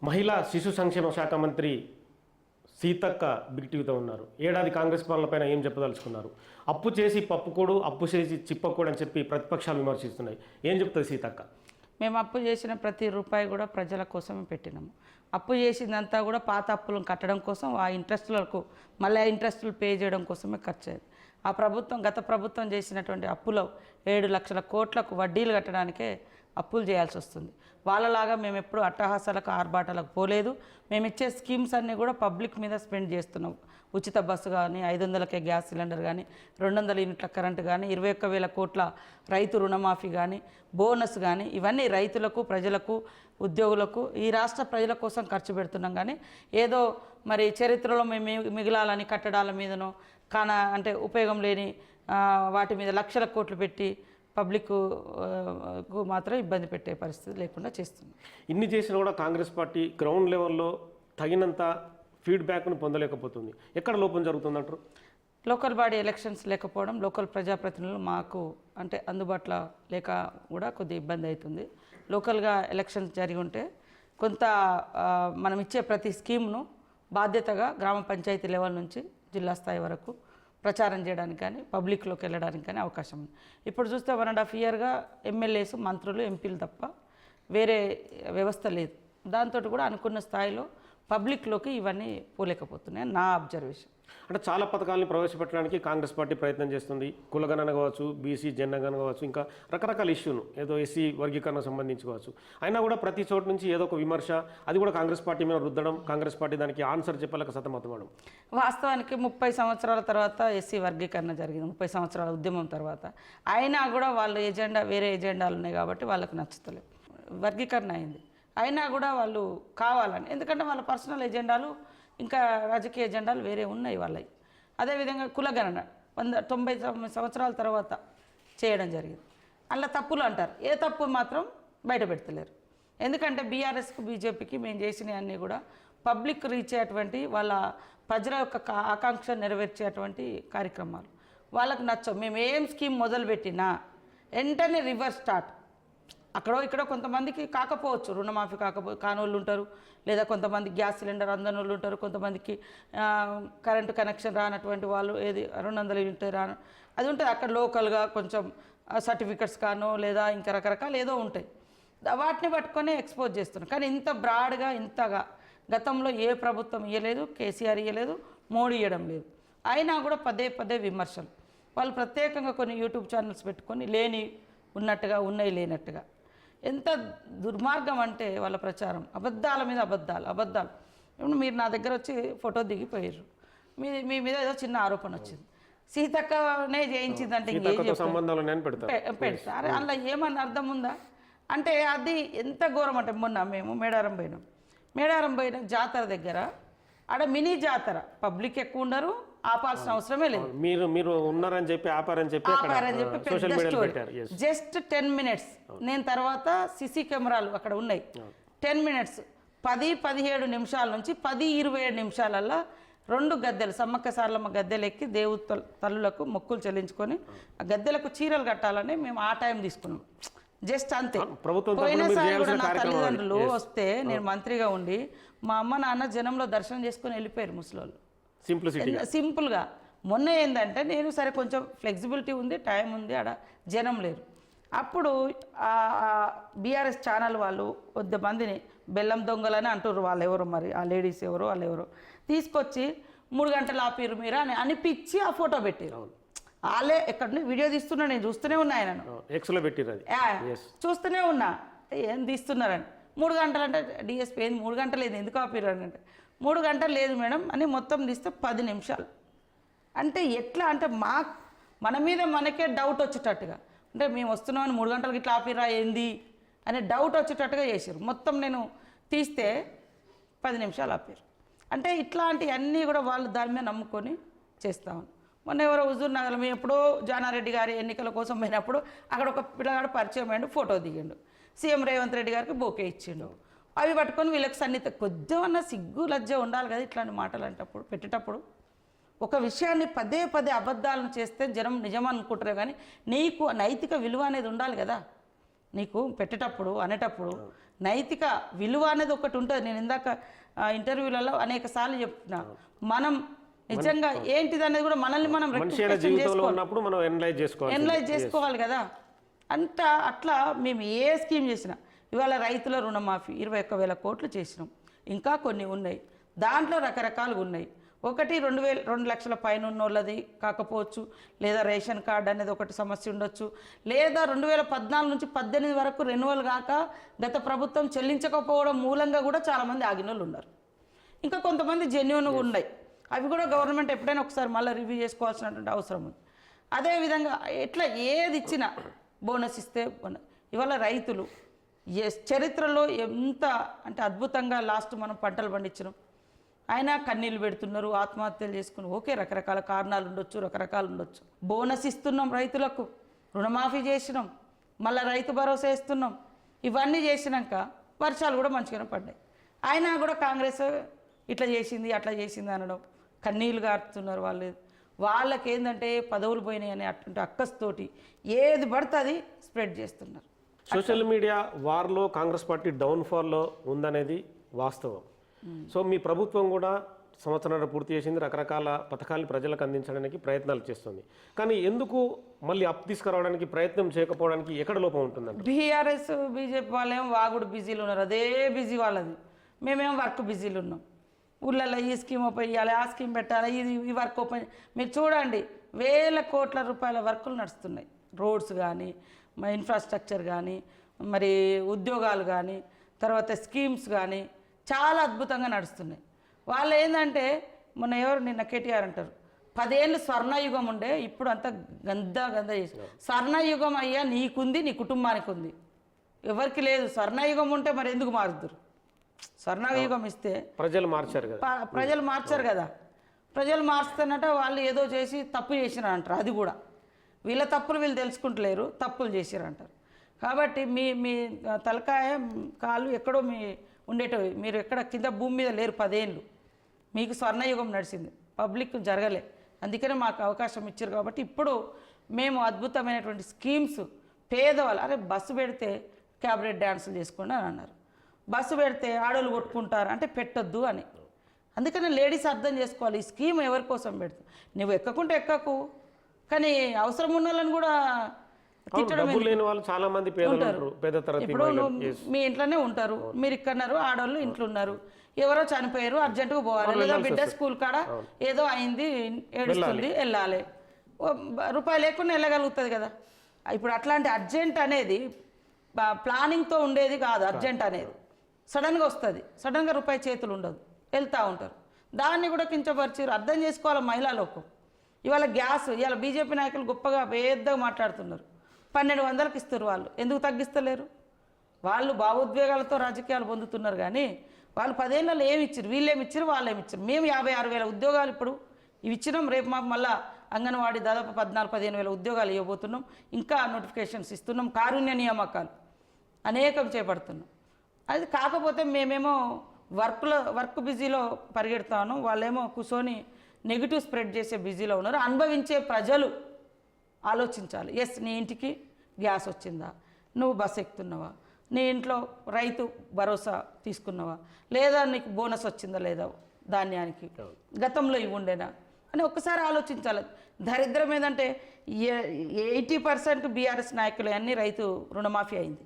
మహిళా శిశు సంక్షేమ శాఖ మంత్రి సీతక్క బిగ్ టీవీతో ఉన్నారు. ఏడాది కాంగ్రెస్ పాలనపైన ఏం చెప్పదలుచుకున్నారు? అప్పు చేసి పప్పుకోడు, అప్పు చేసి చిప్పకూడు అని చెప్పి ప్రతిపక్షాలు విమర్శిస్తున్నాయి. ఏం చెప్తుంది సీతక్క? మేము అప్పు చేసిన ప్రతి రూపాయి కూడా ప్రజల కోసమే పెట్టినాము. అప్పు చేసిందంతా కూడా పాత అప్పులను కట్టడం కోసం, ఆ ఇంట్రెస్టులకు మళ్ళీ ఆ ఇంట్రెస్టులు పే చేయడం కోసమే ఖర్చు అయ్యేది. ఆ ప్రభుత్వం, గత ప్రభుత్వం చేసినటువంటి అప్పులో 7 లక్షల కోట్లకు వడ్డీలు కట్టడానికే అప్పులు చేయాల్సి వస్తుంది. వాళ్ళలాగా మేము ఎప్పుడు అట్టహాసాలకు ఆర్భాటాలకు పోలేదు. మేము ఇచ్చే స్కీమ్స్ అన్నీ కూడా పబ్లిక్ మీద స్పెండ్ చేస్తున్నాం. ఉచిత బస్సు కానీ, 500కే గ్యాస్ సిలిండర్ కానీ, 200 యూనిట్ల కరెంటు కానీ, 21,000 కోట్ల రైతు రుణమాఫీ కానీ, బోనస్ కానీ, ఇవన్నీ రైతులకు, ప్రజలకు, ఉద్యోగులకు, ఈ రాష్ట్ర ప్రజల కోసం ఖర్చు పెడుతున్నాం. కానీ ఏదో మరి చరిత్రలో మేము మిగిలాలని కట్టడాల మీదనో అంటే ఉపయోగం లేని వాటి మీద లక్షల కోట్లు పెట్టి పబ్లిక్కు మాత్రం ఇబ్బంది పెట్టే పరిస్థితి లేకుండా చేస్తుంది. ఇన్ని చేసినా కూడా కాంగ్రెస్ పార్టీ గ్రౌండ్ లెవెల్లో తగినంత ఫీడ్బ్యాక్ను పొందలేకపోతుంది. ఎక్కడ లోపం జరుగుతుందంటారు? లోకల్ బాడీ ఎలక్షన్స్ లేకపోవడం, లోకల్ ప్రజాప్రతినిధులు మాకు అంటే అందుబాటులో లేక కూడా కొద్దిగా ఇబ్బంది అవుతుంది. లోకల్గా ఎలక్షన్స్ జరిగి ఉంటే కొంత మనం ఇచ్చే ప్రతి స్కీమ్ను బాధ్యతగా గ్రామ పంచాయతీ లెవెల్ నుంచి జిల్లా స్థాయి వరకు ప్రచారం చేయడానికి కానీ, పబ్లిక్లోకి వెళ్ళడానికి కానీ అవకాశం ఉంది. ఇప్పుడు చూస్తే 1.5 ఇయర్గా ఎమ్మెల్యేస్, మంత్రులు, ఎంపీలు తప్ప వేరే వ్యవస్థ లేదు. దాంతో కూడా అనుకున్న స్థాయిలో పబ్లిక్లోకి ఇవన్నీ పోలేకపోతున్నాయి నా అబ్జర్వేషన్. అంటే చాలా పథకాలను ప్రవేశపెట్టడానికి కాంగ్రెస్ పార్టీ ప్రయత్నం చేస్తుంది. కులగణన కావచ్చు, బీసీ జనగణన కావచ్చు, ఇంకా రకరకాల ఇష్యూను ఏదో ఎస్సీ వర్గీకరణ సంబంధించి కావచ్చు. అయినా కూడా ప్రతి చోటు నుంచి ఏదో ఒక విమర్శ, అది కూడా కాంగ్రెస్ పార్టీ మీద రుద్దడం, కాంగ్రెస్ పార్టీ దానికి ఆన్సర్ చెప్పలేక సతమతమవడం. వాస్తవానికి 30 సంవత్సరాల తర్వాత ఎస్సీ వర్గీకరణ జరిగింది, 30 సంవత్సరాల ఉద్యమం తర్వాత. అయినా కూడా వాళ్ళ ఎజెండా, వేరే ఎజెండాలు ఉన్నాయి కాబట్టి వాళ్ళకు నచ్చుతలేదు. వర్గీకరణ అయింది, అయినా కూడా వాళ్ళు కావాలని, ఎందుకంటే వాళ్ళ పర్సనల్ ఎజెండాలు ఇంకా రాజకీయ ఎజెండాలు వేరే ఉన్నాయి వాళ్ళవి. అదేవిధంగా కులగణన 90 సంవత్సరాల తర్వాత చేయడం జరిగింది. అలా తప్పులు అంటారు, ఏ తప్పు మాత్రం బయట పెడతలేరు. ఎందుకంటే బీఆర్ఎస్కు, బీజేపీకి మేము చేసినవన్నీ కూడా పబ్లిక్ రీచ్ అయ్యేటువంటి, వాళ్ళ ప్రజల యొక్క ఆకాంక్ష నెరవేర్చేటువంటి కార్యక్రమాలు వాళ్ళకు నచ్చవు. మేము ఏం స్కీమ్ మొదలుపెట్టినా వెంటనే రివర్స్ స్టార్ట్. అక్కడో ఇక్కడో కొంతమందికి కాకపోవచ్చు, రుణమాఫీ కానోళ్ళు ఉంటారు, లేదా కొంతమంది గ్యాస్ సిలిండర్ అందని వాళ్ళు ఉంటారు, కొంతమందికి కరెంటు కనెక్షన్ రానటువంటి వాళ్ళు, ఏది 200 యూనిట్ రాను అది ఉంటుంది. అక్కడ లోకల్గా కొంచెం సర్టిఫికెట్స్ కానో లేదా ఇంకా రకరకాలు ఏదో ఉంటాయి. వాటిని పట్టుకొని ఎక్స్పోజ్ చేస్తున్నారు. కానీ ఇంత బ్రాడ్గా, ఇంతగా గతంలో ఏ ప్రభుత్వం ఇవ్వలేదు, కేసీఆర్ ఇవ్వలేదు, మోడీ ఇవ్వడం లేదు. అయినా కూడా పదే పదే విమర్శలు. వాళ్ళు ప్రత్యేకంగా కొన్ని యూట్యూబ్ ఛానల్స్ పెట్టుకొని లేని ఉన్నట్టుగా, ఉన్నాయి లేనట్టుగా. ఎంత దుర్మార్గం అంటే వాళ్ళ ప్రచారం, అబద్ధాల మీద అబద్ధాలు. ఇప్పుడు మీరు నా దగ్గర వచ్చి ఫోటో దిగిపోయారు, మీ మీద ఏదో చిన్న ఆరోపణ వచ్చింది, సీతక్కనే చేయించిందంటే పెడతారు. అందులో ఏమన్నా అర్థం ఉందా? అంటే అది ఎంత ఘోరం అంటే, మొన్న మేము మేడారం పోయిన జాతర దగ్గర, ఆడ మినీ జాతర, పబ్లిక్ ఎక్కువ ఉండరు, ఆపాల్సిన అవసరమే లేదు. మీరు ఉన్నారని చెప్పి ఆపారని చెప్పి పెద్ద స్టోరీ. Just 10 minutes. నేను తర్వాత సిసి కెమెరాలు అక్కడ ఉన్నాయి. 10 మినిట్స్ 10-17 నిమిషాల నుంచి 10-27 నిమిషాలల్లో 2 గద్దెలు, సమ్మక్క సారలమ్మ గద్దెలు ఎక్కి దేవు తల్లులకు మొక్కులు చెల్లించుకొని ఆ గద్దెలకు చీరలు కట్టాలని మేము ఆ టైం తీసుకున్నాం. జస్ట్ అంతే. పోయినసారి కూడా నా తల్లిదండ్రులు వస్తే నేను మంత్రిగా ఉండి మా అమ్మ నాన్న జనంలో దర్శనం చేసుకొని వెళ్ళిపోయారు ముసలోళ్ళు, సింపుల్గా. మొన్న ఏంటంటే నేను సరే కొంచెం ఫ్లెక్సిబిలిటీ ఉంది, టైం ఉంది, ఆడ జనం లేరు. అప్పుడు బీఆర్ఎస్ ఛానల్ వాళ్ళు కొద్దిమందిని బెల్లం దొంగలని అంటారు, వాళ్ళు ఎవరో మరి ఆ లేడీస్ ఎవరో వాళ్ళు ఎవరో తీసుకొచ్చి 3 గంటలు ఆపిరు మీరు అని అనిపించి ఆ ఫోటో పెట్టారు. వాళ్ళే ఎక్కడ వీడియో తీస్తున్నా, నేను చూస్తూనే ఉన్నా, ఆయనను చూస్తూనే ఉన్నా, ఏం తీస్తున్నారని. 3 గంటలు అంటే డిఎస్పీ ఏంది 3 గంటలు లేదు, ఎందుకు ఆపిరు అని అంటే 3 గంటలు లేదు మేడం అని మొత్తం తీస్తే 10 నిమిషాలు. అంటే ఎట్లా అంటే మన మీద మనకే డౌట్ వచ్చేటట్టుగా, అంటే మేము వస్తున్నామని 3 గంటలకి ఇట్లా ఆపిరా ఏంది అనే డౌట్ వచ్చేటట్టుగా చేశారు. మొత్తం నేను తీస్తే 10 నిమిషాలు ఆపారు. అంటే ఇట్లాంటివన్నీ కూడా వాళ్ళు దాని మీద నమ్ముకొని చేస్తామని. మొన్న ఎవరో హుజూర్ నగర్లో మేము ఎప్పుడో జానారెడ్డి గారి ఎన్నికల కోసం పోయినప్పుడు అక్కడ ఒక పిల్లగాడు పరిచయం అయ్యాడు, ఫోటో దిగిండు, సీఎం రేవంత్ రెడ్డి గారికి బోకే ఇచ్చిండు. అవి పట్టుకొని వీళ్ళకి సన్నిహిత కొద్దిమన్నా సిగ్గు లజ్జ ఉండాలి కదా ఇట్లాంటి మాటలు అంటప్పుడు పెట్టేటప్పుడు. ఒక విషయాన్ని పదే పదే అబద్ధాలను చేస్తే జనం నిజం అనుకుంటారే కానీ నీకు నైతిక విలువ అనేది ఉండాలి కదా. నీకు పెట్టేటప్పుడు అనేటప్పుడు నైతిక విలువ అనేది ఒకటి ఉంటుంది. నేను ఇందాక ఇంటర్వ్యూలలో అనేక సార్లు చెప్తున్నా, మనం నిజంగా ఏంటిది అనేది కూడా మనల్ని మనం ఎనలైజ్ చేసుకోవాలి కదా. అట్లా మేము ఏ స్కీమ్ చేసినా, ఇవాళ రైతుల రుణమాఫీ 21,000 కోట్లు చేసినాం, ఇంకా కొన్ని ఉన్నాయి, దాంట్లో రకరకాలుగా ఉన్నాయి. ఒకటి 2 లక్షల పైన ఉన్న వాళ్ళది కాకపోవచ్చు, లేదా రేషన్ కార్డు అనేది ఒకటి సమస్య ఉండొచ్చు, లేదా 2014 నుంచి 18 వరకు రెన్యువల్ కాక గత ప్రభుత్వం చెల్లించకపోవడం మూలంగా కూడా చాలామంది ఆగిన వాళ్ళు ఉన్నారు. ఇంకా కొంతమంది జెన్యూన్గా ఉన్నాయి, అవి కూడా గవర్నమెంట్ ఎప్పుడైనా ఒకసారి మళ్ళీ రివ్యూ చేసుకోవాల్సినటువంటి అవసరం ఉంది. అదేవిధంగా ఎట్లా ఏది ఇచ్చినా బోనస్ ఇస్తే ఇవాళ రైతులు చరిత్రలో ఎంత అంటే అద్భుతంగా లాస్ట్ మనం పంటలు పండించినాం, అయినా కన్నీళ్ళు పెడుతున్నారు, ఆత్మహత్యలు చేసుకుని. ఓకే, రకరకాల కారణాలు ఉండొచ్చు, రకరకాలు ఉండొచ్చు. బోనస్ ఇస్తున్నాం, రైతులకు రుణమాఫీ చేసినాం, మళ్ళీ రైతు భరోసా ఇస్తున్నాం. ఇవన్నీ చేసినాక వర్షాలు కూడా మంచిగానే పడ్డాయి. అయినా కూడా కాంగ్రెస్ ఇట్లా చేసింది అట్లా చేసింది అనడం, కన్నీళ్ళు గారుతున్నారు. వాళ్ళకి ఏంటంటే పదవులు పోయినాయి అని అటువంటి అక్కస్తోటి ఏది పడితే అది స్ప్రెడ్ చేస్తున్నారు. సోషల్ మీడియా వార్లో కాంగ్రెస్ పార్టీ డౌన్ఫాల్లో ఉందనేది వాస్తవం. సో మీ ప్రభుత్వం కూడా సంవత్సరాలు పూర్తి చేసింది, రకరకాల పథకాలు ప్రజలకు అందించడానికి ప్రయత్నాలు చేస్తుంది. కానీ ఎందుకు మళ్ళీ అప్ తీసుకురావడానికి ప్రయత్నం చేయకపోవడానికి ఎక్కడ లోపం ఉంటుందండి? బీఆర్ఎస్ బీజేపీ వాళ్ళేమో వాగుడు బిజీలు ఉన్నారు, అదే బిజీ వాళ్ళది. మేమేమో వర్క్ బిజీలు ఉన్నాం. ఊళ్ళల్లో ఈ స్కీమ్ ఓపెన్ చేయాలి, ఆ స్కీమ్ పెట్టాలి, ఈ వర్క్ ఓపెన్. మీరు చూడండి, వేల కోట్ల రూపాయల వర్కులు నడుస్తున్నాయి. రోడ్స్ కానీ, ఇన్ఫ్రాస్ట్రక్చర్ కానీ, మరి ఉద్యోగాలు కానీ, తర్వాత స్కీమ్స్ కానీ చాలా అద్భుతంగా నడుస్తున్నాయి. వాళ్ళు ఏంటంటే మొన్న ఎవరు నిన్న కేటీఆర్ అంటారు, 10 ఏళ్ళు స్వర్ణయుగం ఉండే, ఇప్పుడు అంతా గందా చేసి. స్వర్ణయుగం అయ్యా నీకుంది, నీ కుటుంబానికి ఉంది, ఎవరికి లేదు. స్వర్ణయుగం ఉంటే మరి ఎందుకు మారుద్దురు? స్వర్ణయుగం ఇస్తే ప్రజలు మార్చారు కదా, ప్రజలు మార్చుతున్నట్ట వాళ్ళు ఏదో చేసి తప్పు చేసినారు అంటారు. అది కూడా వీళ్ళ తప్పులు వీళ్ళు తెలుసుకుంటలేరు, తప్పులు చేసిరు అంటారు. కాబట్టి మీ తలకాయ కాళ్ళు ఎక్కడో ఉండేటవి, మీరు ఎక్కడ కింద భూమి మీద లేరు. 10 ఏళ్ళు మీకు స్వర్ణయుగం నడిచింది, పబ్లిక్ జరగలే, అందుకనే మాకు అవకాశం ఇచ్చారు. కాబట్టి ఇప్పుడు మేము అద్భుతమైనటువంటి స్కీమ్స్ పేదవాళ్ళు, అరే బస్సు పెడితే క్యాబరెట్ డ్యాన్సులు చేసుకోండి అని అన్నారు, బస్సు పెడితే ఆడోళ్ళు కొట్టుకుంటారు అంటే పెట్టొద్దు అని. అందుకని లేడీస్ అర్థం చేసుకోవాలి, ఈ స్కీమ్ ఎవరి కోసం పెడుతుంది. నువ్వు ఎక్కకుంటే ఎక్కకు, కానీ అవసరం ఉన్న వాళ్ళని కూడా తిట్టడం. ఇప్పుడు మీ ఇంట్లోనే ఉంటారు, మీరు ఇక్కడన్నారు, ఆడవాళ్ళు ఇంట్లో ఉన్నారు, ఎవరో చనిపోయారు, అర్జెంటుగా పోవాలి, లేదా బిడ్డ స్కూల్ కాడ ఏదో అయింది ఏడుస్తుంది, వెళ్ళాలి, రూపాయి లేకుండా వెళ్ళగలుగుతుంది కదా. ఇప్పుడు అట్లాంటి అర్జెంట్ అనేది ప్లానింగ్తో ఉండేది కాదు. అర్జెంట్ అనేది సడన్గా వస్తుంది, సడన్గా రూపాయి చేతులు ఉండదు, వెళ్తూ ఉంటారు. దాన్ని కూడా కించపరిచారు, అర్థం చేసుకోవాలి మహిళా లోకం. ఇవాళ గ్యాస్, ఇవాళ బీజేపీ నాయకులు గొప్పగా పెద్దగా మాట్లాడుతున్నారు, 1200కి ఇస్తారు. వాళ్ళు ఎందుకు తగ్గిస్తలేరు? వాళ్ళు భావోద్వేగాలతో రాజకీయాలు పొందుతున్నారు. కానీ వాళ్ళు 10 ఏళ్ళలో ఏమి ఇచ్చారు? వీళ్ళేమి ఇచ్చారు, వాళ్ళేమి ఇచ్చారు? మేము 56,000 ఉద్యోగాలు ఇప్పుడు ఇవి ఇచ్చినాం. రేపు మాకు మళ్ళీ అంగన్వాడీ దాదాపు 14-15 వేల ఉద్యోగాలు ఇవ్వబోతున్నాం. ఇంకా నోటిఫికేషన్స్ ఇస్తున్నాం. కారుణ్య నియామకాలు అనేకం చేపడుతున్నాం. అది కాకపోతే మేమేమో వర్క్ బిజీలో పరిగెడతాను, వాళ్ళేమో కూర్చొని నెగిటివ్ స్ప్రెడ్ చేసే బిజీలో ఉన్నారు. అనుభవించే ప్రజలు ఆలోచించాలి. ఎస్, నీ ఇంటికి గ్యాస్ వచ్చిందా, నువ్వు బస్ ఎక్కుతున్నావా, నీ ఇంట్లో రైతు భరోసా తీసుకున్నావా, లేదా నీకు బోనస్ వచ్చిందా లేదా ధాన్యానికి, గతంలో ఇవి ఉండేనా అని ఒక్కసారి ఆలోచించాలి. దరిద్రం ఏంటంటే 80% బీఆర్ఎస్ నాయకులు అన్నీ రైతు రుణమాఫీ అయింది.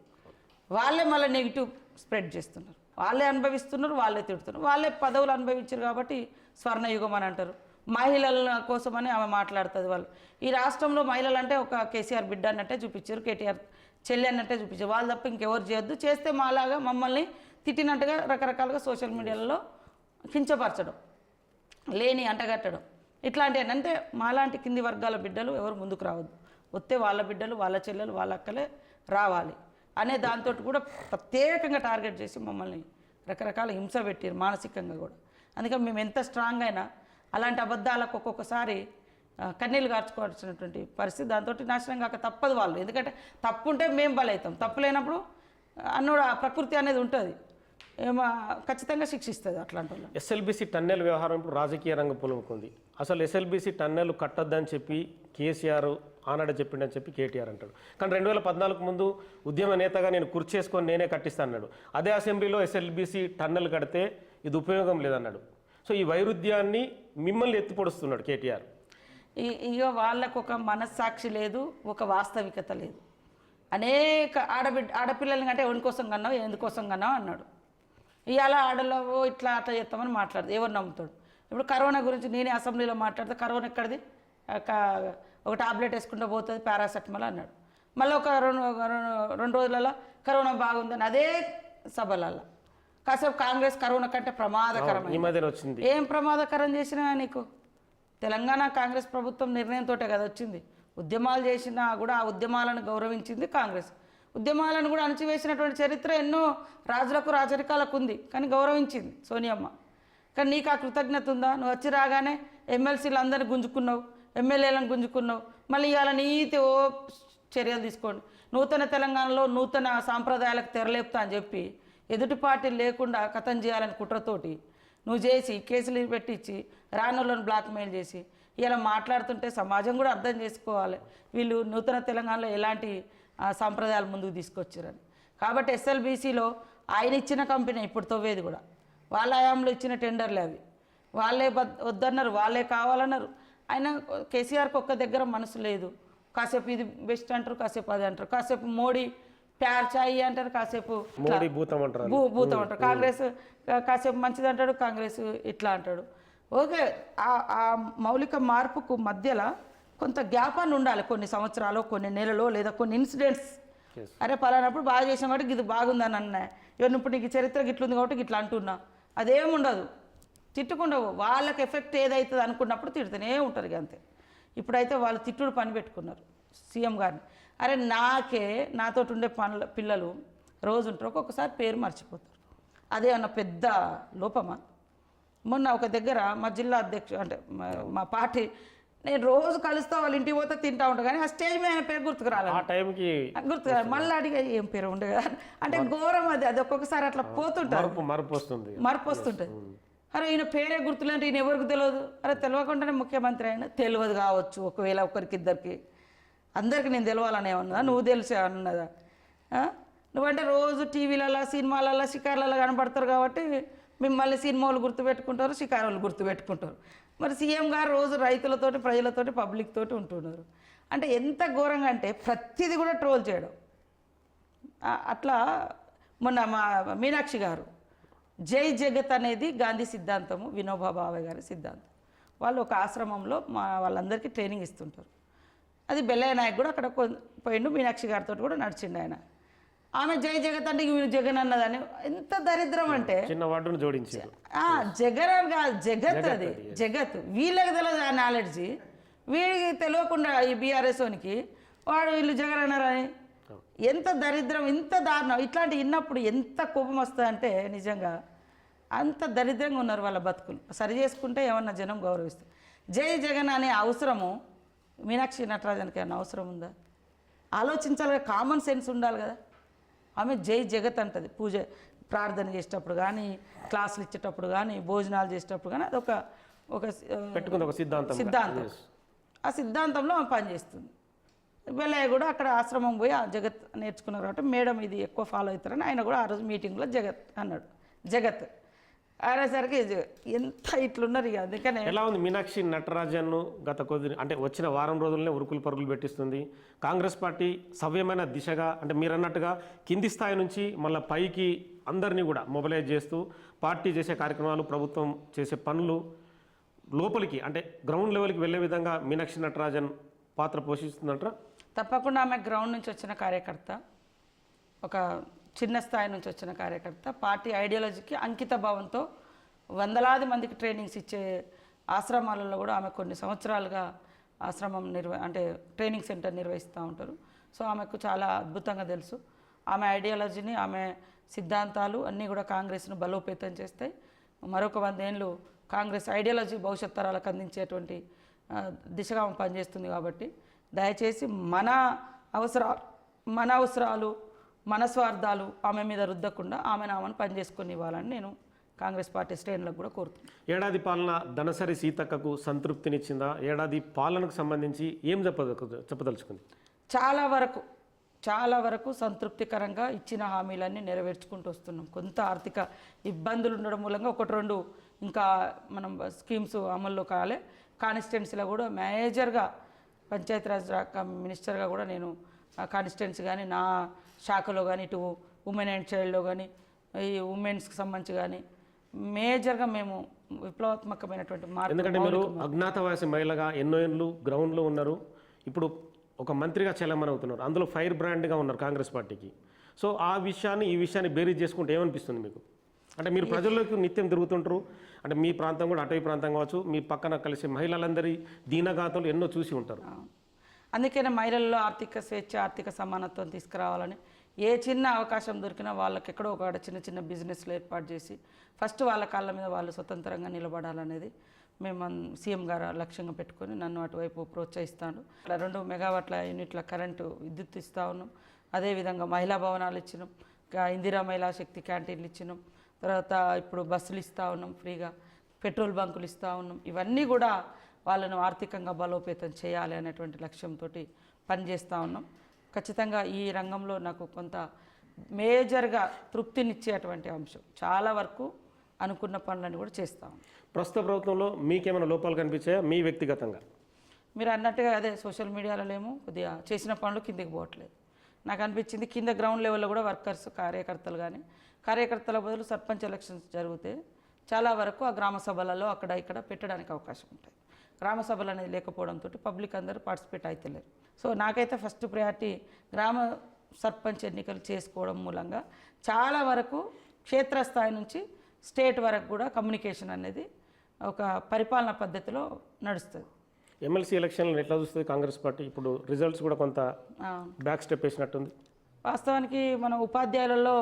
వాళ్ళే మళ్ళీ నెగిటివ్ స్ప్రెడ్ చేస్తున్నారు, వాళ్ళే అనుభవిస్తున్నారు, వాళ్ళే తిడుతున్నారు, వాళ్ళే పదవులు అనుభవించారు. కాబట్టి స్వర్ణయుగం అని అంటారు. మహిళల కోసమని ఆమె మాట్లాడుతుంది. వాళ్ళు ఈ రాష్ట్రంలో మహిళలు అంటే ఒక కేసీఆర్ బిడ్డ అన్నట్టే చూపించారు, కేటీఆర్ చెల్లి అన్నట్టే చూపించారు. వాళ్ళు తప్ప ఇంకెవరు చేయొద్దు, చేస్తే మాలాగా మమ్మల్ని తిట్టినట్టుగా రకరకాలుగా సోషల్ మీడియాలో కించపరచడం, లేని అంటగట్టడం, ఇట్లాంటివి. అంటే మాలాంటి కింది వర్గాల బిడ్డలు ఎవరు ముందుకు రావద్దు, వస్తే వాళ్ళ బిడ్డలు, వాళ్ళ చెల్లెలు, వాళ్ళ అక్కలే రావాలి అనే దాంతో కూడా ప్రత్యేకంగా టార్గెట్ చేసి మమ్మల్ని రకరకాల హింస పెట్టారు, మానసికంగా కూడా. అందుకని మేము ఎంత స్ట్రాంగ్ అయినా అలాంటి అబద్ధాలకు ఒక్కొక్కసారి కన్నీళ్ళు కార్చుకోవాల్సినటువంటి పరిస్థితి. దాంతో నాశనం కాక తప్పదు వాళ్ళు. ఎందుకంటే తప్పు ఉంటే మేము బలవుతాం, తప్పు లేనప్పుడు అన్నోడు ప్రకృతి అనేది ఉంటుంది. ఏమో ఖచ్చితంగా శిక్షిస్తుంది అట్లాంటి వాళ్ళు. ఎస్ఎల్బీసీ టన్నెల్ వ్యవహారం ఇప్పుడు రాజకీయ రంగం పులుముకుంది. అసలు ఎస్ఎల్బీసీ టన్నెల్ కట్టొద్దని చెప్పి కేసీఆర్ ఆనాడే చెప్పిండని చెప్పి కేటీఆర్ అంటాడు. కానీ 2014 ముందు ఉద్యమ నేతగా నేను కుర్చేసుకొని నేనే కట్టిస్తాను అన్నాడు. అదే అసెంబ్లీలో ఎస్ఎల్బీసీ టన్నెల్ కడితే ఇది ఉపయోగం లేదన్నాడు. సో ఈ వైరుధ్యాన్ని మిమ్మల్ని ఎత్తిపొడుస్తున్నాడు కేటీఆర్. ఇక వాళ్ళకు ఒక మనస్సాక్షి లేదు, ఒక వాస్తవికత లేదు. అనేక ఆడపిల్లల్ని అంటే ఎవరి కోసం కన్నావు, ఎందుకోసం కన్నావు అన్నాడు. ఇవాళ ఆడలో ఇట్లా అట్లా చేస్తామని మాట్లాడదు, ఎవరు నమ్ముతాడు? ఇప్పుడు కరోనా గురించి నేనే అసెంబ్లీలో మాట్లాడితే కరోనా ఎక్కడిది, ఒక టాబ్లెట్ వేసుకుంటూ పోతుంది పారాసెటమాల్ అన్నాడు. మళ్ళీ ఒక రెండు రోజులలో కరోనా బాగుందని అదే సభలలో కాసేపు కాంగ్రెస్ కరోనా కంటే ప్రమాదకరమైన ఏం ప్రమాదకరం చేసినా నీకు తెలంగాణ కాంగ్రెస్ ప్రభుత్వం నిర్ణయంతో కదా వచ్చింది. ఉద్యమాలు చేసినా కూడా ఆ ఉద్యమాలను గౌరవించింది కాంగ్రెస్. ఉద్యమాలను కూడా అణచివేసినటువంటి చరిత్ర ఎన్నో రాజులకు రాజరికాలకు ఉంది, కానీ గౌరవించింది సోనియమ్మ. కానీ నీకు ఆ కృతజ్ఞత ఉందా? నువ్వు వచ్చి రాగానే ఎమ్మెల్సీలు అందరినీ గుంజుకున్నావు, ఎమ్మెల్యేలను గుంజుకున్నావు. మళ్ళీ ఇవాళ నీతి చర్యలు తీసుకోండి, నూతన తెలంగాణలో నూతన సాంప్రదాయాలకు తెరలేపుతా అని చెప్పి ఎదుటి పార్టీలు లేకుండా కథం చేయాలని కుట్రతోటి నువ్వు చేసి కేసులు పెట్టించి రానులను బ్లాక్మెయిల్ చేసి ఇలా మాట్లాడుతుంటే సమాజం కూడా అర్థం చేసుకోవాలి వీళ్ళు నూతన తెలంగాణలో ఎలాంటి సాంప్రదాయాలు ముందుకు తీసుకొచ్చారని. కాబట్టి ఎస్ఎల్బీసీలో ఆయన ఇచ్చిన కంపెనీ ఇప్పుడు తవ్వేది కూడా వాళ్ళ హయాంలో ఇచ్చిన టెండర్లే అవి. వాళ్ళే వద్దన్నారు, వాళ్ళే కావాలన్నారు. ఆయన కేసీఆర్కి ఒక్క దగ్గర మనసు లేదు. కాసేపు ఇది బెస్ట్ అంటారు, కాసేపు అది అంటారు, కాసేపు మోడీ ప్యార్ చాయి అంటారు, కాసేపు భూతం అంటారు. కాంగ్రెస్ కాసేపు మంచిది అంటాడు, కాంగ్రెస్ ఇట్లా అంటాడు. ఓకే, ఆ మౌలిక మార్పుకు మధ్యలో కొంత గ్యాప్ అని ఉండాలి, కొన్ని సంవత్సరాలు, కొన్ని నెలలో, లేదా కొన్ని ఇన్సిడెంట్స్. అరే పలానప్పుడు బాగా చేసాం కాబట్టి ఇది బాగుందని అన్నా, ఇవన్నీ ఇప్పుడు నీకు చరిత్ర గిట్లుంది కాబట్టి ఇట్లా అంటున్నా, అదేముండదు. తిట్టుకుండవు, వాళ్ళకి ఎఫెక్ట్ ఏదవుతుంది అనుకున్నప్పుడు తిడుతూనే ఉంటారు ఇక అంతే. ఇప్పుడైతే వాళ్ళు తిట్టుడు పని పెట్టుకున్నారు సీఎం గారిని. అరే నాతో ఉండే పిల్లలు రోజు ఉంటారు, ఒక్కొక్కసారి పేరు మర్చిపోతారు. అదే అన్న పెద్ద లోపమా? మొన్న ఒక దగ్గర మా జిల్లా అధ్యక్షుడు అంటే మా పార్టీ, నేను రోజు కలుస్తా వాళ్ళ ఇంటికి పోతే తింటా ఉంటాను, కానీ ఆ స్టేజ్ మీద ఆయన పేరు గుర్తుకు రాలేదు, గుర్తుకు రాదు. మళ్ళీ అడిగే ఏం పేరు ఉండే కదా అంటే ఘోరం అది ఒక్కొక్కసారి అట్లా పోతుంటారు, మరపు వస్తుంటుంది. అరే ఈయన పేరే గుర్తులంటే ఈయన ఎవరికి తెలియదు. అరే తెలియకుండానే ముఖ్యమంత్రి అయినా తెలియదు కావచ్చు, ఒకవేళ ఒకరికిద్దరికి. అందరికీ నేను తెలవాలని ఏమన్నా, నువ్వు తెలిసే అన్నదా? నువ్వంటే రోజు టీవీలలో సినిమాలలో షికార్లలో కనపడతారు కాబట్టి మిమ్మల్ని సినిమాలు గుర్తుపెట్టుకుంటారు, షికారులు గుర్తుపెట్టుకుంటారు. మరి సీఎం గారు రోజు రైతులతోటి, ప్రజలతోటి, పబ్లిక్ తోటి ఉంటున్నారు. అంటే ఎంత ఘోరంగా అంటే ప్రతిదీ కూడా ట్రోల్ చేయడం. అట్లా మొన్న మా మీనాక్షి గారు జై జగత్ అనేది గాంధీ సిద్ధాంతము, వినోబా భావే గారి సిద్ధాంతం. వాళ్ళు ఒక ఆశ్రమంలో వాళ్ళందరికీ ట్రైనింగ్ ఇస్తుంటారు. అది బెల్లయ్య నాయక్ కూడా అక్కడ పోయిండు, మీనాక్షి గారితో కూడా నడిచిండు ఆయన. ఆమె జై జగత్ అంటే వీళ్ళు జగన్ అన్నదని. ఎంత దరిద్రం అంటే జగన్ కాదు, జగత్. అది జగత్. వీళ్ళకి తెలియదు ఆ నాలెడ్జి, వీడికి తెలియకుండా ఈ బీఆర్ఎస్ఓనికి వాడు వీళ్ళు జగన్ అన్నారని. ఎంత దరిద్రం, ఎంత దారుణం. ఇట్లాంటి విన్నప్పుడు ఎంత కోపం వస్తుందంటే నిజంగా అంత దరిద్రంగా ఉన్నారు వాళ్ళ బతుకులు. సరి చేసుకుంటే ఏమన్నా జనం గౌరవిస్తారు. జై జగన్ అనే అవసరము మీనాక్షి నటరాజన్కి ఏమన్నా అవసరం ఉందా? ఆలోచించాలి, కామన్ సెన్స్ ఉండాలి కదా. ఆమె జై జగత్ అంటది పూజ ప్రార్థన చేసేటప్పుడు కానీ, క్లాసులు ఇచ్చేటప్పుడు కానీ, భోజనాలు చేసేటప్పుడు కానీ. అది ఒక సిద్ధాంతం. ఆ సిద్ధాంతంలో ఆమె పనిచేస్తుంది. బెల్లయ్య కూడా అక్కడ ఆశ్రమం పోయి ఆ జగత్ నేర్చుకున్నారు కాబట్టి మేడం ఇది ఎక్కువ ఫాలో అవుతారని ఆయన కూడా ఆ రోజు మీటింగ్లో జగత్ అన్నాడు. జగత్ అనేసరికి ఎంత ఇట్లున్నారు ఇక. అందుకనే ఎలా ఉంది మీనాక్షి నటరాజన్ గత అంటే వచ్చిన వారం రోజుల్లోనే ఉరుకులు పరుగులు పెట్టిస్తుంది. కాంగ్రెస్ పార్టీ సవ్యమైన దిశగా అంటే మీరు అన్నట్టుగా కింది స్థాయి నుంచి మళ్ళీ పైకి అందరినీ కూడా మొబిలైజ్ చేస్తూ పార్టీ చేసే కార్యక్రమాలు, ప్రభుత్వం చేసే పనులు లోపలికి అంటే గ్రౌండ్ లెవెల్కి వెళ్ళే విధంగా మీనాక్షి నటరాజన్ పాత్ర పోషిస్తుందంటారా? తప్పకుండా. ఆమె గ్రౌండ్ నుంచి వచ్చిన కార్యకర్త, ఒక చిన్న స్థాయి నుంచి వచ్చిన కార్యకర్త, పార్టీ ఐడియాలజీకి అంకిత భావంతో వందలాది మందికి ట్రైనింగ్స్ ఇచ్చే ఆశ్రమాలలో కూడా ఆమె కొన్ని సంవత్సరాలుగా ఆశ్రమం అంటే ట్రైనింగ్ సెంటర్ నిర్వహిస్తూ ఉంటారు. సో ఆమెకు చాలా అద్భుతంగా తెలుసు. ఆమె ఐడియాలజీని, ఆమె సిద్ధాంతాలు అన్నీ కూడా కాంగ్రెస్ను బలోపేతం చేస్తాయి. మరొక 100 ఏళ్ళు కాంగ్రెస్ ఐడియాలజీ భవిష్యత్ తరాలకు అందించేటువంటి దిశగా ఆమె పనిచేస్తుంది. కాబట్టి దయచేసి మన అవసరాలు మన స్వార్థాలు ఆమె మీద రుద్దకుండా ఆమెను పనిచేసుకొని ఇవ్వాలని నేను కాంగ్రెస్ పార్టీ శ్రేణులకు కూడా కోరుతున్నాను. ఏడాది పాలన దనసరి సీతక్కకు సంతృప్తినిచ్చిందా? ఏడాది పాలనకు సంబంధించి ఏం చెప్పదలుచుకుంది? చాలా వరకు సంతృప్తికరంగా ఇచ్చిన హామీలన్నీ నెరవేర్చుకుంటూ వస్తున్నాం. కొంత ఆర్థిక ఇబ్బందులు ఉండడం మూలంగా ఒకటి రెండు ఇంకా మనం స్కీమ్స్ అమల్లో కాలే. కాన్స్టిట్యున్సీలో కూడా మేజర్గా పంచాయతీరాజ్ మినిస్టర్గా కూడా నేను కాన్స్టిట్యున్సీ కానీ నా శాఖలో కానీ ఇటు ఉమెన్ అండ్ చైల్డ్లో కానీ ఈ ఉమెన్స్కి సంబంధించి కానీ మేజర్గా మేము విప్లవాత్మకమైనటువంటి మార్పు. ఎందుకంటే మీరు అజ్ఞాతవాసి మహిళగా ఎన్నో ఏళ్ళు గ్రౌండ్లో ఉన్నారు, ఇప్పుడు ఒక మంత్రిగా చలామణి అవుతున్నారు, అందులో ఫైర్ బ్రాండ్గా ఉన్నారు కాంగ్రెస్ పార్టీకి. సో ఈ విషయాన్ని బేరీజ్ చేసుకుంటే ఏమనిపిస్తుంది మీకు? అంటే మీరు ప్రజల్లోకి నిత్యం తిరుగుతుంటారు, అంటే మీ ప్రాంతం కూడా అటవీ ప్రాంతం కావచ్చు, మీ పక్కన కలిసి మహిళలందరి దీనగాథలు ఎన్నో చూసి ఉంటారు. అందుకనే మహిళల్లో ఆర్థిక స్వేచ్ఛ, ఆర్థిక సమానత్వం తీసుకురావాలని ఏ చిన్న అవకాశం దొరికినా వాళ్ళకి ఎక్కడో ఒక చిన్న చిన్న బిజినెస్లు ఏర్పాటు చేసి ఫస్ట్ వాళ్ళ కాళ్ళ మీద వాళ్ళు స్వతంత్రంగా నిలబడాలనేది మేము సీఎం గారు లక్ష్యంగా పెట్టుకొని నన్ను అటువైపు ప్రోత్సహిస్తాను. 2 మెగావాట్ల యూనిట్ల కరెంటు విద్యుత్ ఇస్తూ ఉన్నాం. అదేవిధంగా మహిళా భవనాలు ఇచ్చినాం, ఇందిరా మహిళా శక్తి క్యాంటీన్లు ఇచ్చినాం, తర్వాత ఇప్పుడు బస్సులు ఇస్తూ ఉన్నాం, ఫ్రీగా పెట్రోల్ బంకులు ఇస్తూ ఉన్నాం. ఇవన్నీ కూడా వాళ్ళను ఆర్థికంగా బలోపేతం చేయాలి అనేటువంటి లక్ష్యంతో పనిచేస్తూ ఉన్నాం. ఖచ్చితంగా ఈ రంగంలో నాకు కొంత మేజర్గా తృప్తినిచ్చేటువంటి అంశం. చాలా వరకు అనుకున్న పనులను కూడా చేస్తాం. ప్రస్తుత ప్రభుత్వంలో మీకేమైనా లోపాలు కనిపించాయా మీ వ్యక్తిగతంగా? మీరు అన్నట్టుగా అదే సోషల్ మీడియాలో ఏమో కొద్దిగా చేసిన పనులు కిందకి పోవట్లేదు. నాకు అనిపించింది కింద గ్రౌండ్ లెవెల్లో కూడా వర్కర్స్ కార్యకర్తలు కానీ కార్యకర్తల బదులు సర్పంచ్ ఎలక్షన్స్ జరిగితే చాలా వరకు ఆ గ్రామ సభలలో అక్కడ ఇక్కడ పెట్టడానికి అవకాశం ఉంటుంది. గ్రామ సభలు అనేది లేకపోవడంతో పబ్లిక్ అందరూ పార్టిసిపేట్ అవుతలేరు. సో నాకైతే ఫస్ట్ ప్రయారిటీ గ్రామ సర్పంచ్ ఎన్నికలు చేసుకోవడం మూలంగా చాలా వరకు క్షేత్రస్థాయి నుంచి స్టేట్ వరకు కూడా కమ్యూనికేషన్ అనేది ఒక పరిపాలనా పద్ధతిలో నడుస్తుంది. ఎమ్మెల్సీ ఎలక్షన్లు ఎట్లా చూస్తుంది కాంగ్రెస్ పార్టీ? ఇప్పుడు రిజల్ట్స్ కూడా కొంత బ్యాక్ స్టెప్ వేసినట్టుంది. వాస్తవానికి మనం ఉపాధ్యాయులలో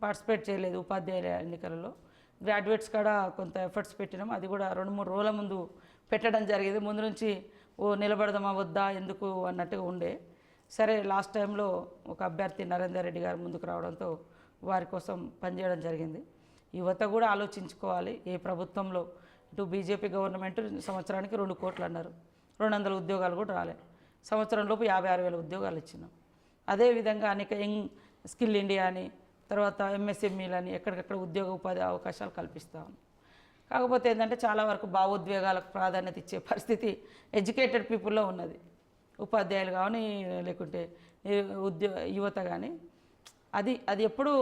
పార్టిసిపేట్ చేయలేదు. ఉపాధ్యాయుల ఎన్నికలలో గ్రాడ్యుయేట్స్ కూడా కొంత ఎఫర్ట్స్ పెట్టినాం. అది కూడా 2-3 రోజుల ముందు పెట్టడం జరిగేది. ముందు నుంచి నిలబడదామా వద్దా ఎందుకు అన్నట్టుగా ఉండే. సరే లాస్ట్ టైంలో ఒక అభ్యర్థి నరేందర్ రెడ్డి గారు ముందుకు రావడంతో వారి కోసం పనిచేయడం జరిగింది. యువత కూడా ఆలోచించుకోవాలి. ఏ ప్రభుత్వంలో ఇటు బీజేపీ గవర్నమెంట్ సంవత్సరానికి 2 కోట్లు అన్నారు, 200 ఉద్యోగాలు కూడా రాలే. సంవత్సరంలోపు 56,000 ఉద్యోగాలు ఇచ్చినాం. అదేవిధంగా అనేక యంగ్ స్కిల్ ఇండియా అని తర్వాత ఎంఎస్ఎంఈలని ఎక్కడికక్కడ ఉద్యోగ ఉపాధి అవకాశాలు కల్పిస్తాం. కాకపోతే ఏంటంటే చాలా వరకు భావోద్వేగాలకు ప్రాధాన్యత ఇచ్చే పరిస్థితి ఎడ్యుకేటెడ్ పీపుల్లో ఉన్నది. ఉపాధ్యాయులు కానీ లేకుంటే యువత కానీ అది ఎప్పుడు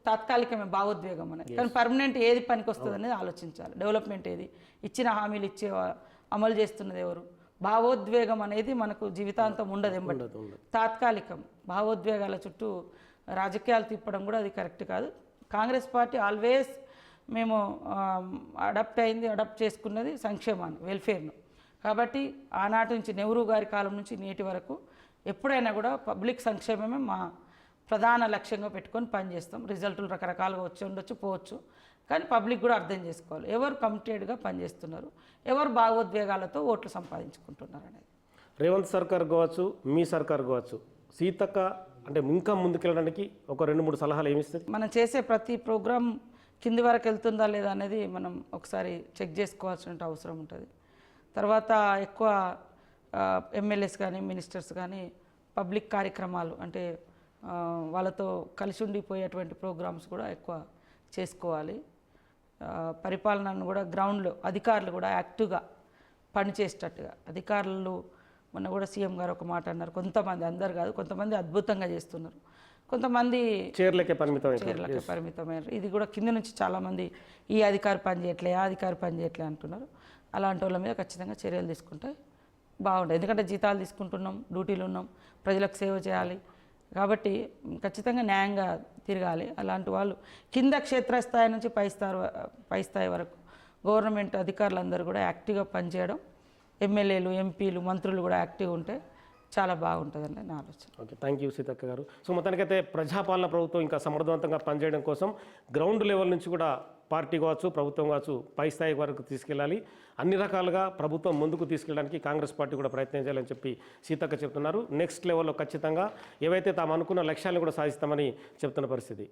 తాత్కాలికమే భావోద్వేగం అనేది. కానీ పర్మనెంట్ ఏది పనికి వస్తుంది అనేది ఆలోచించాలి. డెవలప్మెంట్ ఏది, ఇచ్చిన హామీలు అమలు చేస్తున్నది ఎవరు? భావోద్వేగం అనేది మనకు జీవితాంతం ఉండదు, ఎంబడి తాత్కాలికం. భావోద్వేగాల చుట్టూ రాజకీయాలు తిప్పడం కూడా అది కరెక్ట్ కాదు. కాంగ్రెస్ పార్టీ ఆల్వేస్ మేము అడాప్ట్ చేసుకున్నది సంక్షేమాన్ని, వెల్ఫేర్ను. కాబట్టి ఆనాటి నుంచి నెహ్రూ గారి కాలం నుంచి నేటి వరకు ఎప్పుడైనా కూడా పబ్లిక్ సంక్షేమమే మా ప్రధాన లక్ష్యంగా పెట్టుకొని పనిచేస్తాం. రిజల్టులు రకరకాలుగా వచ్చి ఉండొచ్చు, పోవచ్చు, కానీ పబ్లిక్ కూడా అర్థం చేసుకోవాలి ఎవరు కమిటెడ్గా పనిచేస్తున్నారు, ఎవరు భావోద్వేగాలతో ఓట్లు సంపాదించుకుంటున్నారు అనేది. రేవంత్ సర్కార్ కావచ్చు, మీ సర్కార్ కావచ్చు, సీతక్క అంటే ఇంకా ముందుకెళ్ళడానికి ఒక 2-3 సలహాలు ఏమిస్తుంది? మనం చేసే ప్రతి ప్రోగ్రాం కింది వరకు వెళ్తుందా లేదా అనేది మనం ఒకసారి చెక్ చేసుకోవాల్సిన అవసరం ఉంటుంది. తర్వాత ఎక్కువ ఎమ్మెల్యేస్ కానీ మినిస్టర్స్ కానీ పబ్లిక్ కార్యక్రమాలు అంటే వాళ్ళతో కలిసి ఉండిపోయేటువంటి ప్రోగ్రామ్స్ కూడా ఎక్కువ చేసుకోవాలి. పరిపాలనను కూడా గ్రౌండ్లో అధికారులు కూడా యాక్టివ్గా పనిచేసేటట్టుగా. అధికారులు మొన్న కూడా సీఎం గారు ఒక మాట అన్నారు, కొంతమంది, అందరు కాదు, కొంతమంది అద్భుతంగా చేస్తున్నారు, కొంతమంది చీరలకే పరిమితమైన. ఇది కూడా కింద నుంచి చాలామంది ఈ అధికారి పని చేయట్లే, ఆ అధికారి పని చేయట్లే అంటున్నారు. అలాంటి వాళ్ళ మీద ఖచ్చితంగా చర్యలు తీసుకుంటే బాగుంటుంది. ఎందుకంటే జీతాలు తీసుకుంటున్నాం, డ్యూటీలు ఉన్నాం, ప్రజలకు సేవ చేయాలి కాబట్టి ఖచ్చితంగా న్యాయంగా తిరగాలి. అలాంటి వాళ్ళు కింద క్షేత్రస్థాయి నుంచి పై స్థాయి వరకు గవర్నమెంట్ అధికారులందరూ కూడా యాక్టివ్గా పనిచేయడం, ఎమ్మెల్యేలు, ఎంపీలు, మంత్రులు కూడా యాక్టివ్గా ఉంటే చాలా బాగుంటుందండి నా ఆలోచన. ఓకే, థ్యాంక్ యూ సీతక్క గారు. సో మొత్తానికైతే ప్రజాపాలన ప్రభుత్వం ఇంకా సమర్థవంతంగా పనిచేయడం కోసం గ్రౌండ్ లెవెల్ నుంచి కూడా పార్టీ కావచ్చు, ప్రభుత్వం కావచ్చు పై స్థాయి వరకు తీసుకెళ్ళాలి. అన్ని రకాలుగా ప్రభుత్వం ముందుకు తీసుకెళ్ళడానికి కాంగ్రెస్ పార్టీ కూడా ప్రయత్నం చేయాలని చెప్పి సీతక్క చెప్తున్నారు. నెక్స్ట్ లెవెల్లో ఖచ్చితంగా ఏవైతే తాము అనుకున్న లక్ష్యాలను కూడా సాధిస్తామని చెప్తున్న పరిస్థితి.